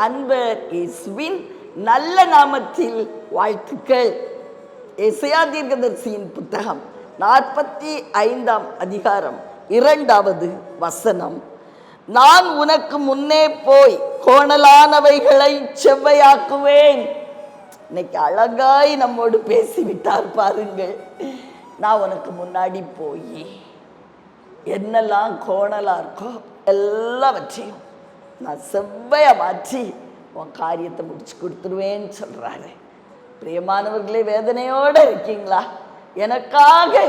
அன்பர் இயேசுவின் நல்ல நாமத்தில் வாழ்த்துக்கள். எசேயா தீர்க்கதரிசியின் புத்தகம் 45ஆம் அதிகாரம் 2வது வசனம். நான் உனக்கு முன்னே போய் கோணலானவைகளை செவ்வையாக்குவேன். இன்னைக்கு அழகாய் நம்மோடு பேசிவிட்டார் பாருங்கள். நான் உனக்கு முன்னாடி போய் என்னெல்லாம் கோணலா இருக்கோ எல்லாவற்றையும் நான் செவ்வையா மாற்றி உன் காரியத்தை முடிச்சு கொடுத்துருவேன்னு சொல்றாரு. பிரியமானவர்களே, வேதனையோடு இருக்கீங்களா? எனக்காக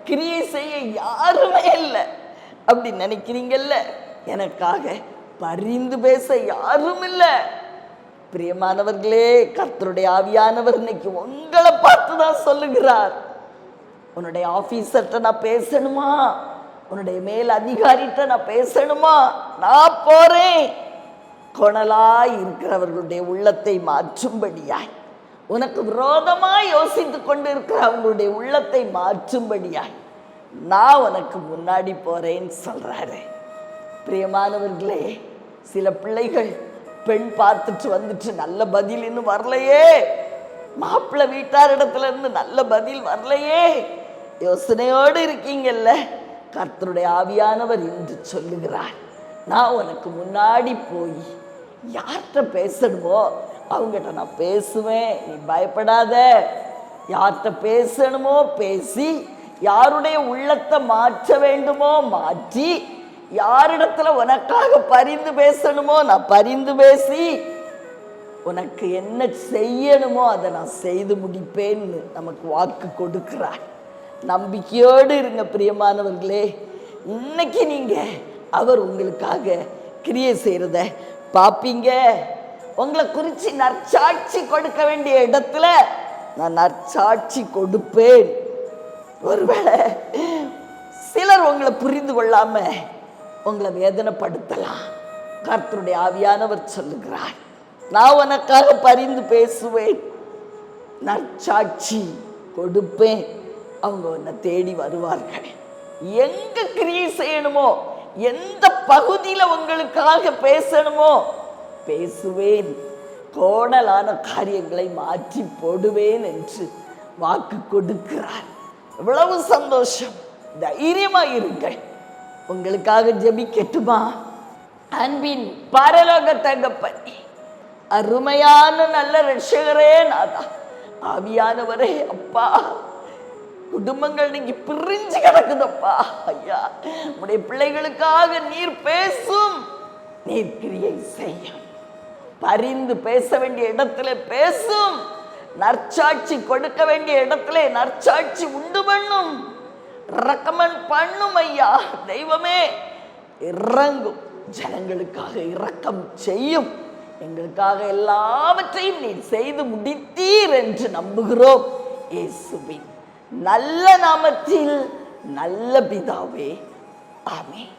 கிரியை செய்ய யாருமே இல்லை அப்படி நினைக்கிறீங்கல்ல? எனக்காக பரிந்து பேச யாரும் இல்லை. பிரியமானவர்களே, கர்த்தருடைய ஆவியானவர் இன்னைக்கு உங்களை பார்த்துதான் சொல்லுகிறார். உன்னுடைய ஆபீசர்கிட்ட நான் பேசணுமா? உன்னுடைய மேல் அதிகாரிகிட்ட நான் பேசணுமா? நான் போறேன். கொணலாய் இருக்கிறவர்களுடைய உள்ளத்தை மாற்றும்படியாய், உனக்கு விரோதமாய் யோசித்துக் கொண்டு இருக்கிற அவங்களுடைய உள்ளத்தை மாற்றும்படியாய் நான் உனக்கு முன்னாடி போறேன்னு சொல்றாரு. பிரியமானவர்களே, சில பிள்ளைகள் பெண் பார்த்துட்டு வந்துட்டு நல்ல பதில் இன்னும் வரலையே, மாப்பிள்ளை வீட்டார் இடத்துல இருந்து நல்ல பதில் வரலையே, யோசனையோடு இருக்கீங்கல்ல? கர்த்தருடைய ஆவியானவர் இன்று சொல்லுகிறார், நான் உனக்கு முன்னாடி போய் யார்கிட்ட பேசணுமோ அவங்ககிட்ட நான் பேசுவேன். நீ பயப்படாத. யார்கிட்ட பேசணுமோ பேசி, யாருடைய உள்ளத்தை மாற்ற வேண்டுமோ மாற்றி, யாரிடத்துல உனக்காக பரிந்து பேசணுமோ நான் பரிந்து பேசி, உனக்கு என்ன செய்யணுமோ அதை நான் செய்து முடிப்பேன்னு நமக்கு வாக்கு கொடுக்கிறார். நம்பிக்கையோடு இருங்க பிரியமானவர்களே. இன்னைக்கு நீங்க அவர் உங்களுக்காக கிரியை செய்யறத பாப்பீங்க. உங்களை குறித்து நற்சாட்சி கொடுக்க வேண்டிய இடத்துல நான் நற்சாட்சி கொடுப்பேன். ஒருவேளை சிலர் உங்களை புரிந்து கொள்ளாம உங்களை வேதனைப்படுத்தலாம். கர்த்தருடைய ஆவியானவர் சொல்லுகிறார், நான் உனக்காக பரிந்து பேசுவேன், நற்சாட்சி கொடுப்பேன். அவங்க உன்னை தேடி வருவார்கள். எங்க கிரியை செய்யணுமோ, எந்த பகுதியில உங்களுக்காக பேசணுமோ பேசுவேன், கோணலான காரியங்களை மாற்றி போடுவேன் என்று வாக்கு கொடுக்கிறார். எவ்வளவு சந்தோஷம்! தைரியமா இருங்கள். உங்களுக்காக ஜெபிக்கட்டுமா? அன்பின் பரலோக தகப்பனே, அருமையான நல்ல ரட்சகரே, நாதா ஆவியானவரே, அப்பா, குடும்பங்கள் நீங்க பிரிஞ்சு கிடக்குதப்பா. ஐயா, உடைய பிள்ளைகளுக்காக நீர் பேசும், நீர் கிரியை செய்யும், பரிந்து பேச வேண்டிய இடத்துல பேசும், நற்சாட்சி கொடுக்க வேண்டிய இடத்துல நற்சாட்சி உண்டு பண்ணும், ரெக்கமெண்ட் பண்ணும். ஐயா தெய்வமே, இறங்கும், ஜனங்களுக்காக இரக்கம் செய்யும், எங்களுக்காக எல்லாவற்றையும் நீர் செய்து முடித்தீர் என்று நம்புகிறோம். இயேசுவின் நல்ல நாமத்தில் நல்ல பிதாவே, ஆமென்.